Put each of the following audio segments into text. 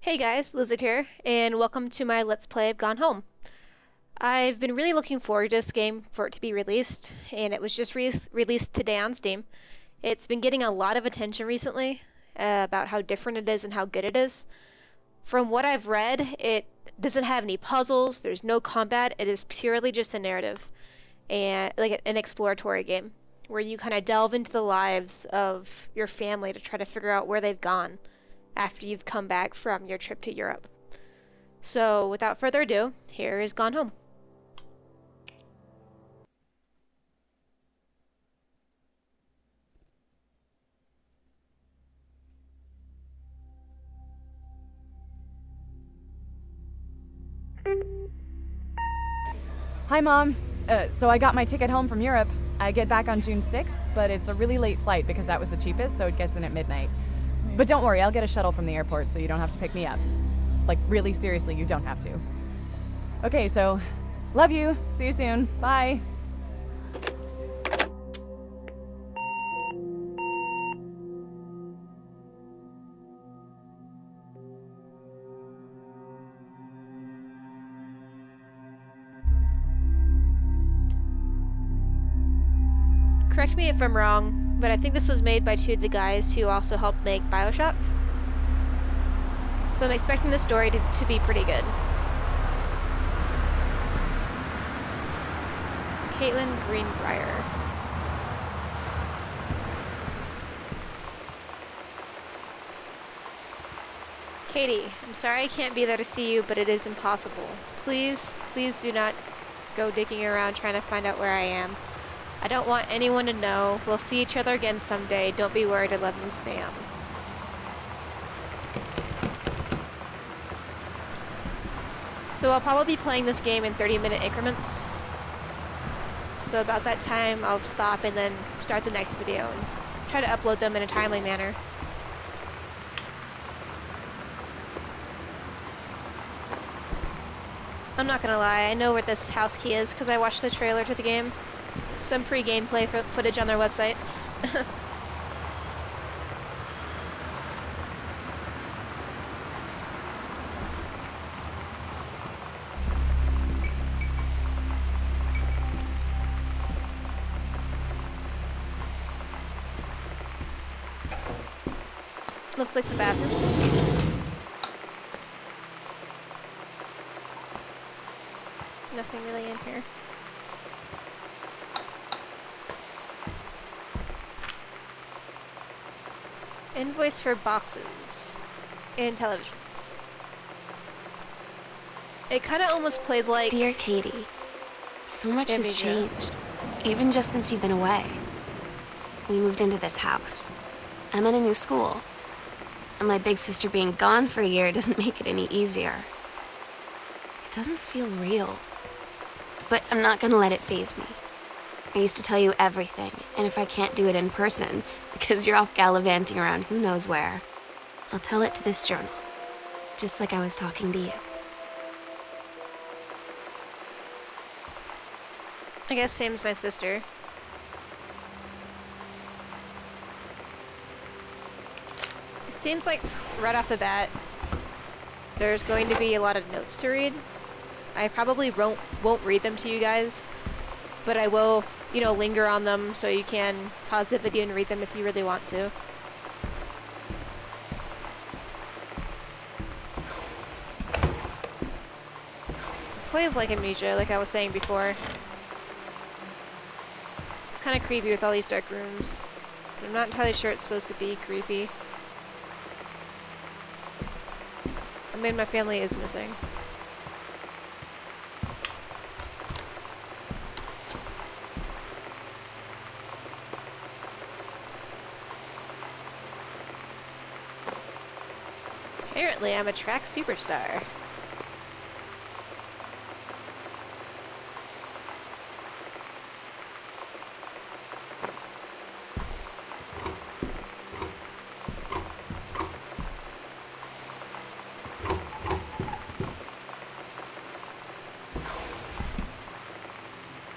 Hey guys, Lizard here, and welcome to my Let's Play of Gone Home. I've been really looking forward to this game for it to be released, and it was just released today on Steam. It's been getting a lot of attention recently about how different it is and how good it is. From what I've read, it doesn't have any puzzles, there's no combat, it is purely just a narrative, and like an exploratory game, where you kind of delve into the lives of your family to try to figure out where they've gone after you've come back from your trip to Europe. So, without further ado, here is Gone Home. Hi, Mom. So I got my ticket home from Europe. I get back on June 6th, but it's a really late flight because that was the cheapest, so it gets in at midnight. But don't worry, I'll get a shuttle from the airport so you don't have to pick me up. Like, really seriously, you don't have to. Okay, so, love you. See you soon. Bye. Correct me if I'm wrong, but I think this was made by two of the guys who also helped make Bioshock. So I'm expecting the story to be pretty good. Caitlin Greenbrier. Katie, I'm sorry I can't be there to see you, but it is impossible. Please do not go digging around trying to find out where I am. I don't want anyone to know. We'll see each other again someday. Don't be worried. I love you, Sam. So I'll probably be playing this game in 30-minute increments. So about that time, I'll stop and then start the next video and try to upload them in a timely manner. I'm not gonna lie, I know where this house key is because I watched the trailer to the game. Some pre-gameplay footage on their website. Looks like the bathroom. Nothing really in here. Invoice for boxes and televisions. It kind of almost plays like... Dear Katie, so much has Amnesia. changed, even just since you've been away. We moved into this house. I'm in a new school, and my big sister being gone for a year doesn't make it any easier. It doesn't feel real, but I'm not gonna let it faze me. I used to tell you everything, and if I can't do it in person, because you're off gallivanting around who knows where, I'll tell it to this journal, just like I was talking to you. I guess Sam's my sister. It seems like right off the bat, there's going to be a lot of notes to read. I probably won't read them to you guys, but I will, you know, linger on them so you can pause the video and read them if you really want to. It plays like Amnesia, like I was saying before. It's kind of creepy with all these dark rooms, but I'm not entirely sure it's supposed to be creepy. I mean, my family is missing. Apparently, I'm a track superstar.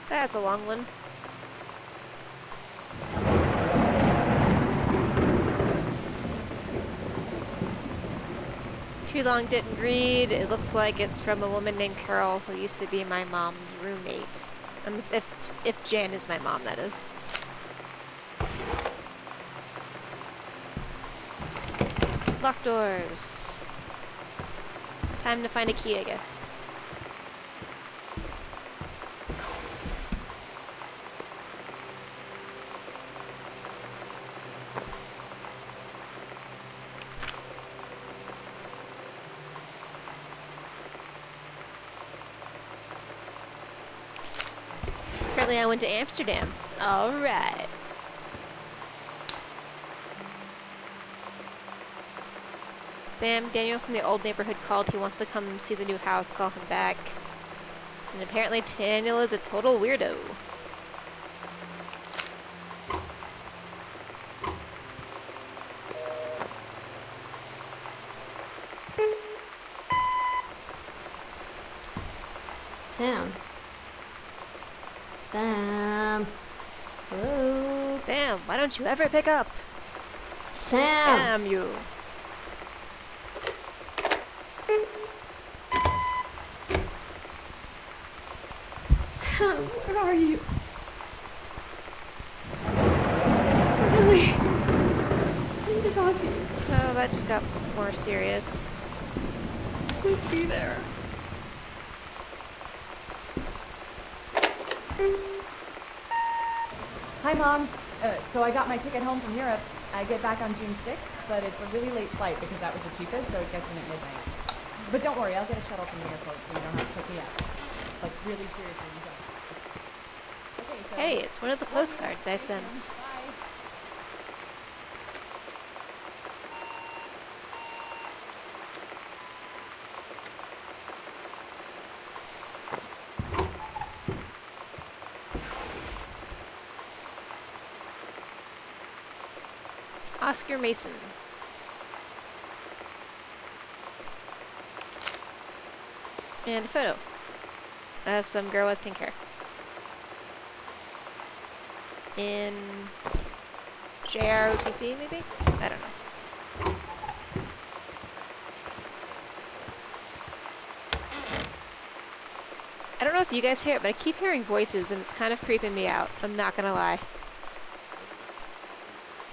That's a long one. Too long didn't read. It looks like it's from a woman named Carol who used to be my mom's roommate. If Jan is my mom, that is. Locked doors. Time to find a key, I guess. Apparently I went to Amsterdam. All right. Sam, Daniel from the old neighborhood called. He wants to come see the new house. Call him back. And apparently Daniel is a total weirdo. Sam. Sam. Hello? Sam, why don't you ever pick up? Sam! Damn you. Sam, where are you? Really? I need to talk to you. Oh, that just got more serious. Please be there. Hi, Mom. So I got my ticket home from Europe. I get back on June 6th, but it's a really late flight because that was the cheapest, so it gets in at midnight. But don't worry, I'll get a shuttle from the airport so you don't have to pick me up. Like, really seriously, you don't. Okay, so... Hey, it's one of the postcards I sent. Bye. Oscar Mason. And a photo of some girl with pink hair. In JROTC, maybe? I don't know. I don't know if you guys hear it, but I keep hearing voices and it's kind of creeping me out. I'm not gonna lie.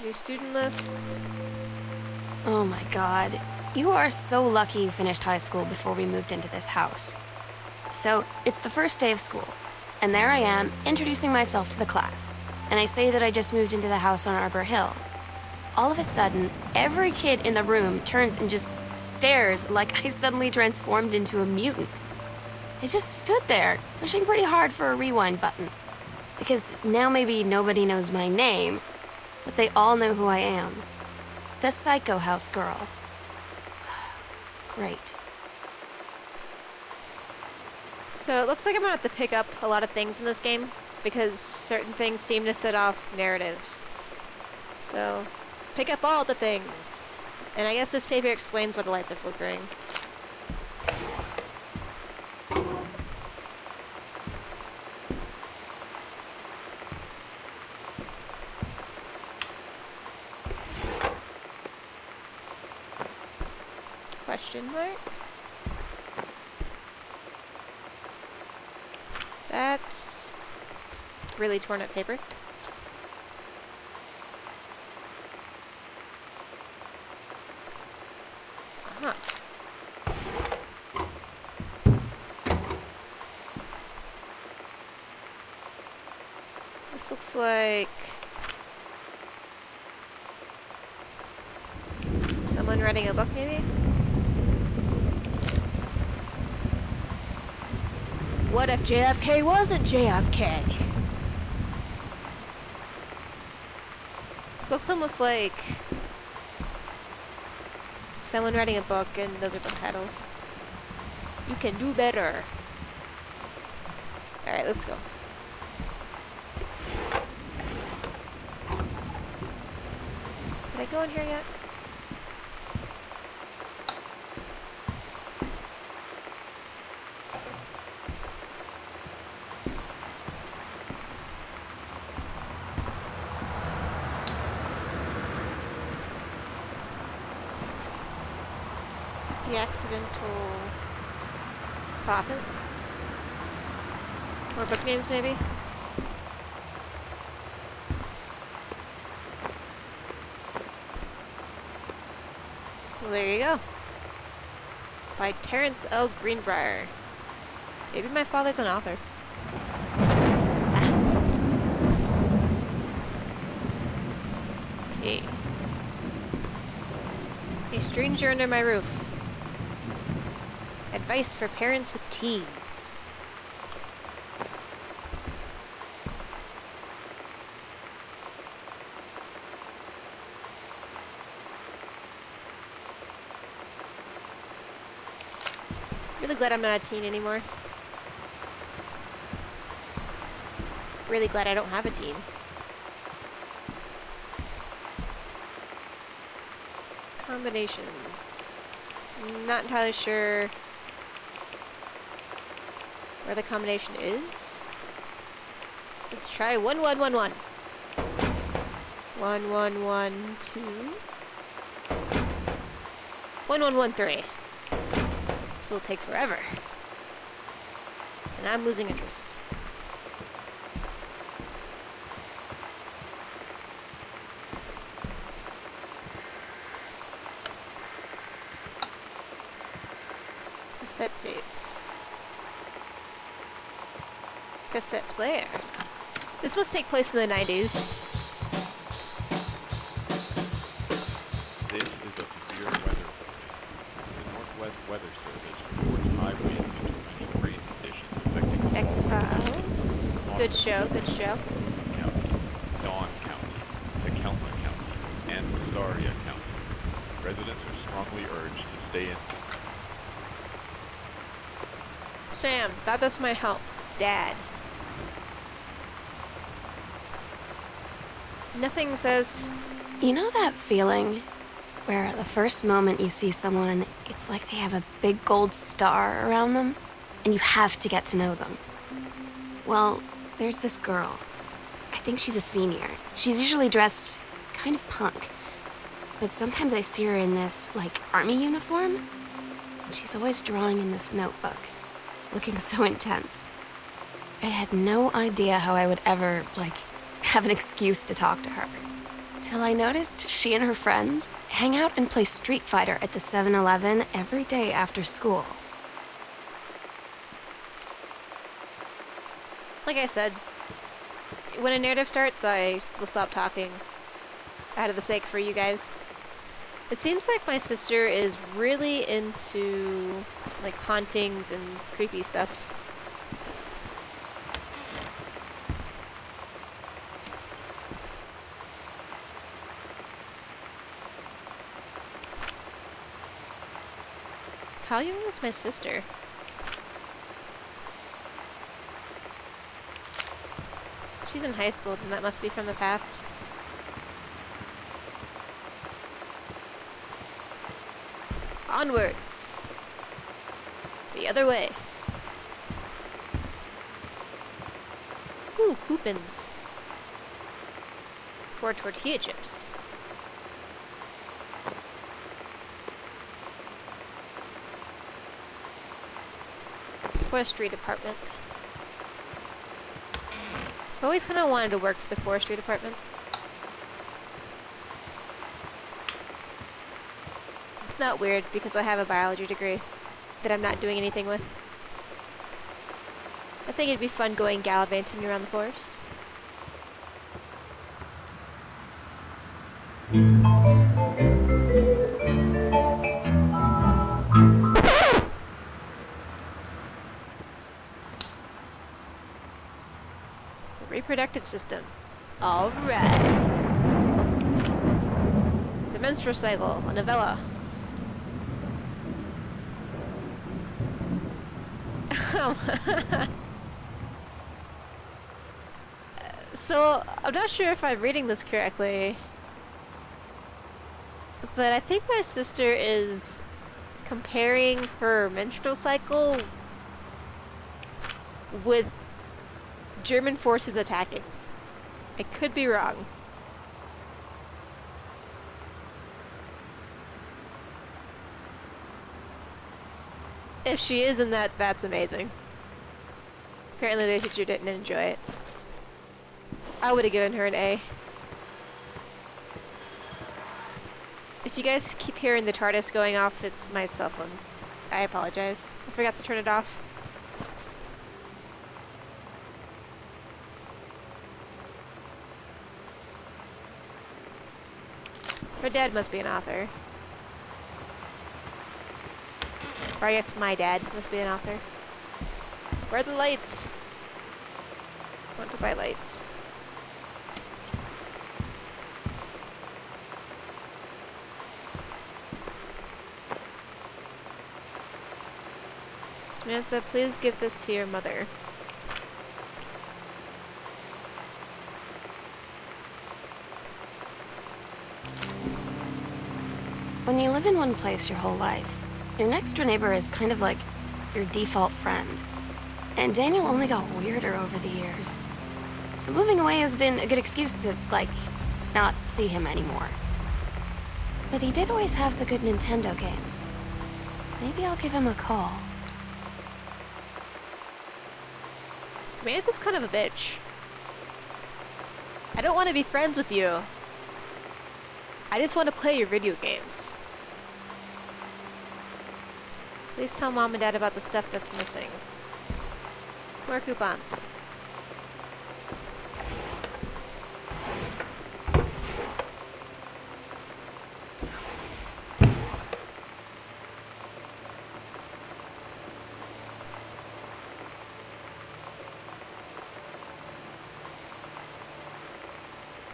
New student list. Oh my god. You are so lucky you finished high school before we moved into this house. So, it's the first day of school, and there I am, introducing myself to the class. And I say that I just moved into the house on Arbor Hill. All of a sudden, every kid in the room turns and just stares like I suddenly transformed into a mutant. I just stood there, wishing pretty hard for a rewind button. Because now maybe nobody knows my name, but they all know who I am. The Psycho House girl. Great. So it looks like I'm gonna have to pick up a lot of things in this game because certain things seem to set off narratives. So pick up all the things. And I guess this paper explains why the lights are flickering. Question mark? That's really torn up paper. Uh-huh. This looks like someone writing a book, maybe? What if JFK wasn't JFK? This looks almost like someone writing a book, and those are book titles. You can do better. Alright, let's go. Did I go in here yet? The accidental profit? More book names, maybe? Well, there you go. By Terrence L. Greenbrier. Maybe my father's an author. Okay. A stranger under my roof. Advice for parents with teens. Really glad I'm not a teen anymore. Really glad I don't have a teen. Combinations. Not entirely sure where the combination is. Let's try 1111. 1112. 1113. This will take forever. And I'm losing interest. Cassette tape. Cassette player. This must take place in the 90s. This is a severe weather warning. The Northwest Weather Service reports high winds and torrential rain conditions affecting X-Files. Good show, good show. County, Dawn County, Tacoma County, and Visaria County. Residents are strongly urged to stay in. Sam, thought this might help. Dad. Nothing says... You know that feeling where the first moment you see someone, it's like they have a big gold star around them, and you have to get to know them? Well, there's this girl. I think she's a senior. She's usually dressed kind of punk, but sometimes I see her in this, like, army uniform. She's always drawing in this notebook, looking so intense. I had no idea how I would ever, like, have an excuse to talk to her. Till I noticed she and her friends hang out and play Street Fighter at the 7-Eleven every day after school. Like I said, when a narrative starts, I will stop talking out of the sake for you guys. It seems like my sister is really into, like, hauntings and creepy stuff. How young is my sister? She's in high school, then that must be from the past. Onwards! The other way. Ooh, coupons. 4 tortilla chips. Forestry department. I've always kind of wanted to work for the forestry department. It's not weird because I have a biology degree that I'm not doing anything with. I think it'd be fun going gallivanting around the forest. Reproductive system. All right. The menstrual cycle, a novella. So, I'm not sure if I'm reading this correctly, but I think my sister is comparing her menstrual cycle with German forces attacking. I could be wrong. If she is in that, that's amazing. Apparently the teacher didn't enjoy it. I would have given her an A. If you guys keep hearing the TARDIS going off, it's my cell phone. I apologize. I forgot to turn it off. Her dad must be an author. Or I guess my dad must be an author. Where are the lights? I want to buy lights. Samantha, please give this to your mother. When you live in one place your whole life, your next door neighbor is kind of like your default friend. And Daniel only got weirder over the years. So moving away has been a good excuse to, like, not see him anymore. But he did always have the good Nintendo games. Maybe I'll give him a call. Samantha's kind of a bitch. I don't want to be friends with you. I just want to play your video games. Please tell Mom and Dad about the stuff that's missing. More coupons.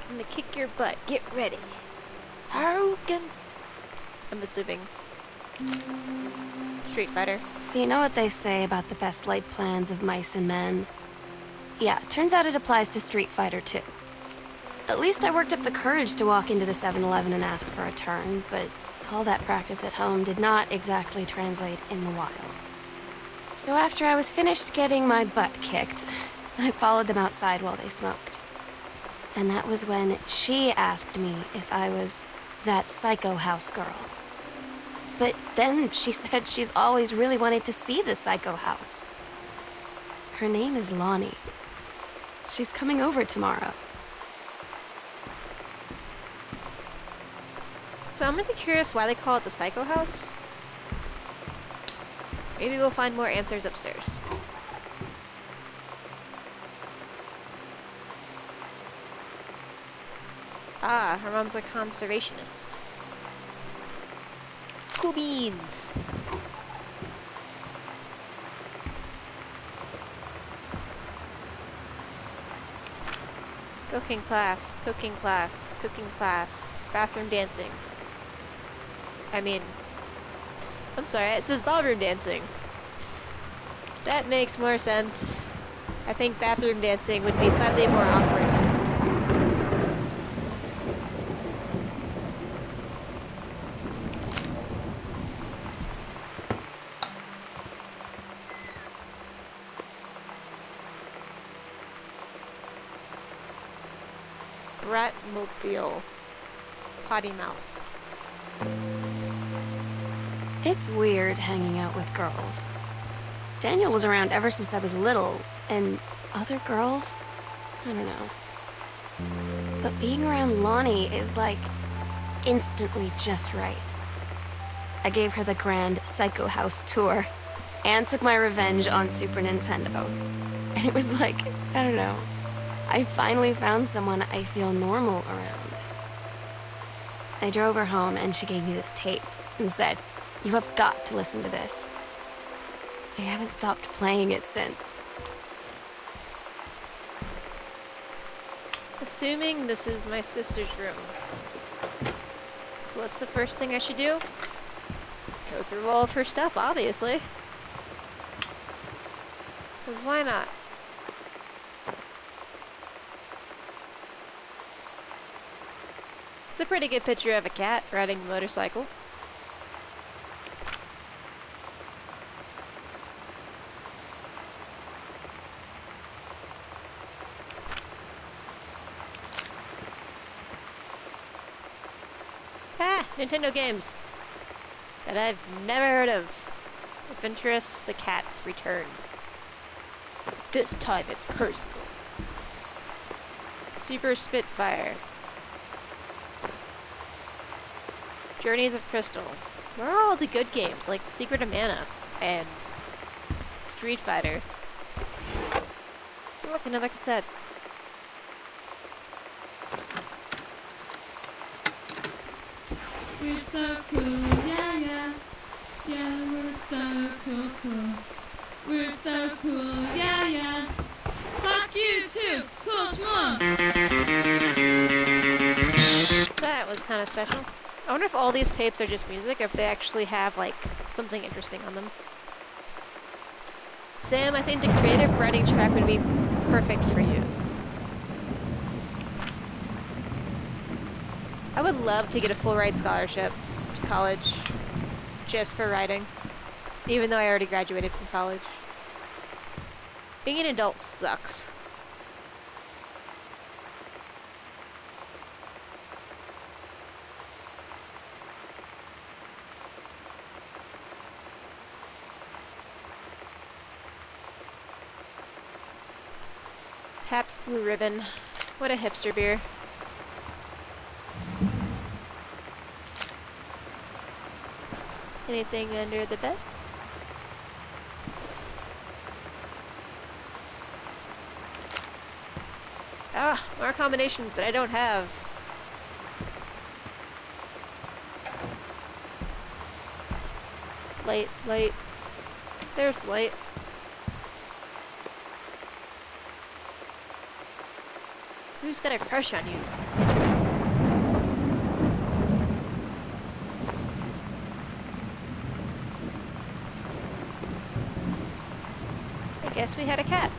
I'm gonna kick your butt. Get ready. Haruken. I'm assuming. Street Fighter. So you know what they say about the best laid plans of mice and men? Yeah, turns out it applies to Street Fighter too. At least I worked up the courage to walk into the 7-Eleven and ask for a turn, but all that practice at home did not exactly translate in the wild. So after I was finished getting my butt kicked, I followed them outside while they smoked. And that was when she asked me if I was that Psycho House girl. But then she said she's always really wanted to see the Psycho House. Her name is Lonnie. She's coming over tomorrow. So I'm really curious why they call it the Psycho House. Maybe we'll find more answers upstairs. Ah, her mom's a conservationist. Cool beans. Cooking class, cooking class, cooking class, bathroom dancing. I mean, I'm sorry, it says ballroom dancing. That makes more sense. I think bathroom dancing would be slightly more awkward. Bratmobile. Potty mouth. It's weird hanging out with girls. Daniel was around ever since I was little, and other girls? I don't know. But being around Lonnie is like instantly just right. I gave her the grand Psycho House tour and took my revenge on Super Nintendo. And it was like, I don't know, I finally found someone I feel normal around. I drove her home and she gave me this tape and said, "You have got to listen to this." I haven't stopped playing it since. Assuming this is my sister's room. So what's the first thing I should do? Go through all of her stuff, obviously. Because why not? It's a pretty good picture of a cat riding a motorcycle. Ah, Nintendo games that I've never heard of. Adventurous the cat returns. This time it's personal. Super Spitfire. Journeys of Crystal. Where are all the good games like Secret of Mana and Street Fighter? Look, another cassette. We're so cool, yeah, yeah. Yeah, we're so cool, cool. We're so cool, yeah, yeah. Fuck you too, cool schmuck. That was kind of special. I wonder if all these tapes are just music or if they actually have, like, something interesting on them. Sam, I think the creative writing track would be perfect for you. I would love to get a full ride scholarship to college just for writing, even though I already graduated from college. Being an adult sucks. Pabst Blue Ribbon. What a hipster beer. Anything under the bed? Ah, more combinations that I don't have. Light, light. There's light. Who's got a crush on you? I guess we had a cat.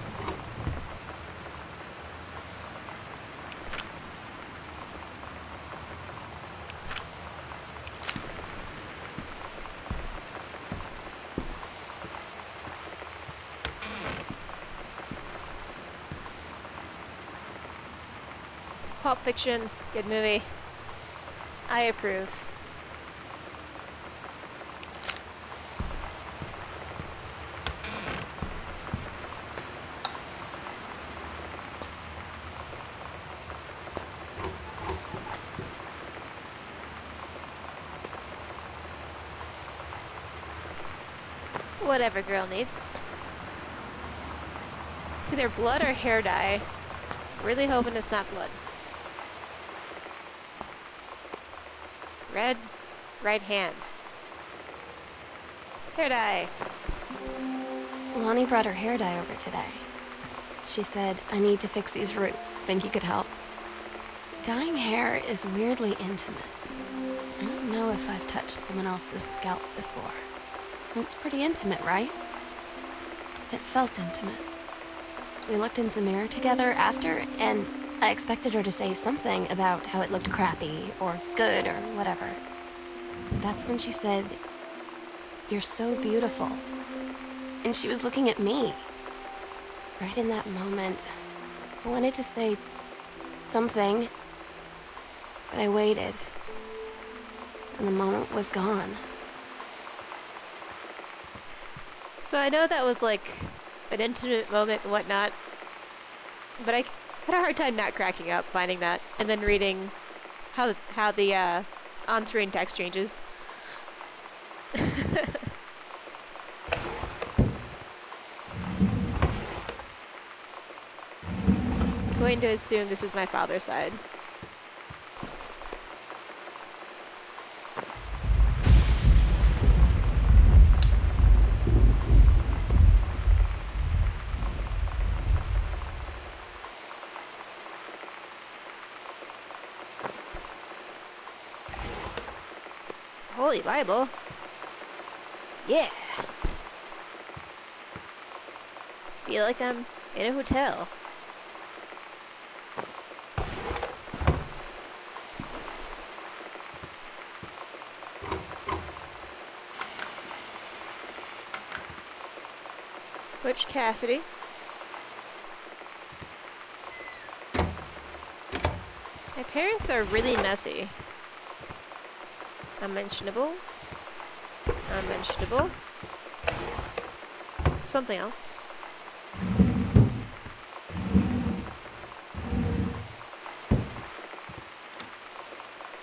Pulp Fiction, good movie. I approve. Whatever girl needs. It's either blood or hair dye. Really hoping it's not blood. Red, right hand. Hair dye. Lonnie brought her hair dye over today. She said, I need to fix these roots. Think you could help? Dyeing hair is weirdly intimate. I don't know if I've touched someone else's scalp before. It's pretty intimate, right? It felt intimate. We looked in the mirror together after, and I expected her to say something about how it looked crappy or good or whatever. But that's when she said, "You're so beautiful." And she was looking at me. Right in that moment, I wanted to say something, but I waited, and the moment was gone. So I know that was like an intimate moment and whatnot, but I had a hard time not cracking up finding that and then reading how the on-screen text changes. Going to assume this is my father's side. Holy Bible. Yeah. Feel like I'm in a hotel. Butch Cassidy. My parents are really messy. Unmentionables. Unmentionables. something else.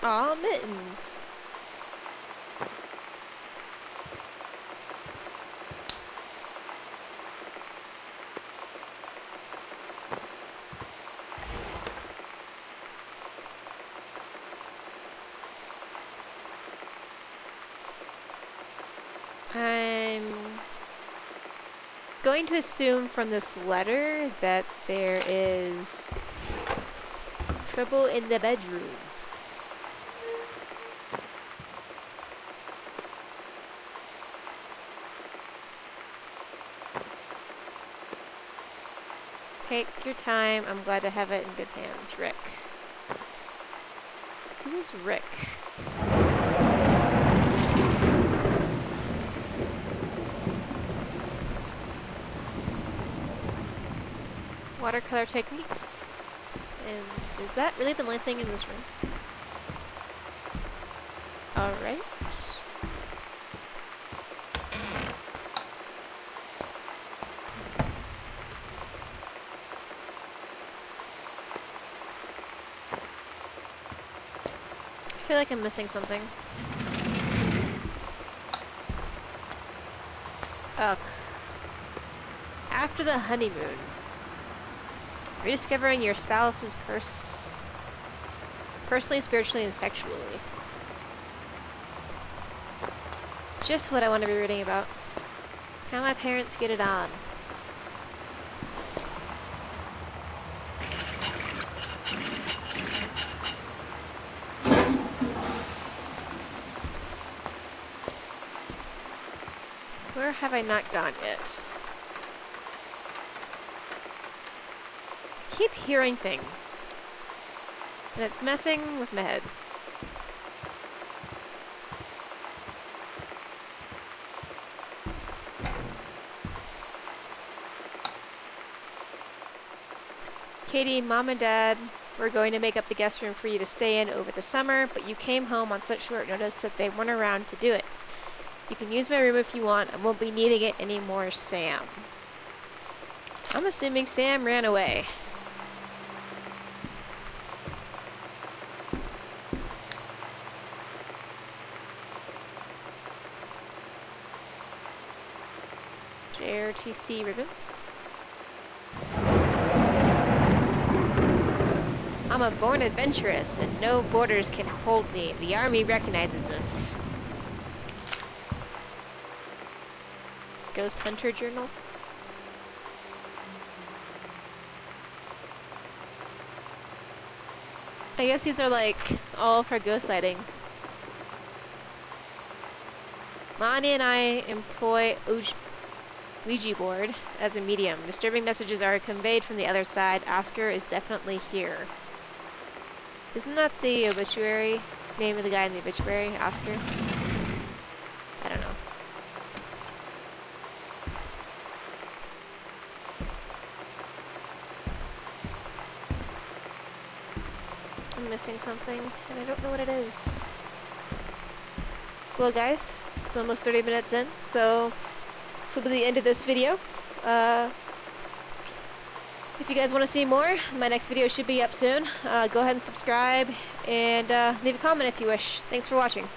Aw, mittens. I'm going to assume from this letter that there is trouble in the bedroom. Take your time. I'm glad to have it in good hands. Rick. Who is Rick? Watercolor techniques. And is that really the only thing in this room? Alright. I feel like I'm missing something. Ugh. After the honeymoon. Rediscovering your spouse's personally, spiritually, and sexually. Just what I want to be reading about. How my parents get it on. Where have I not gone yet? I keep hearing things, and it's messing with my head. Katie, Mom and Dad were going to make up the guest room for you to stay in over the summer, but you came home on such short notice that they weren't around to do it. You can use my room if you want. I won't be needing it anymore, Sam. I'm assuming Sam ran away. JRTC ribbons. I'm a born adventurous, and no borders can hold me. The Army recognizes this. Ghost Hunter Journal. I guess these are like all of her ghost sightings. Lonnie and I employ Ouija board as a medium. Disturbing messages are conveyed from the other side. Oscar is definitely here. Isn't that the obituary? Name of the guy in the obituary? Oscar? I don't know. I'm missing something, and I don't know what it is. Well guys, it's almost 30 minutes in, so this will be the end of this video. If you guys want to see more, my next video should be up soon. Go ahead and subscribe, and leave a comment if you wish. Thanks for watching.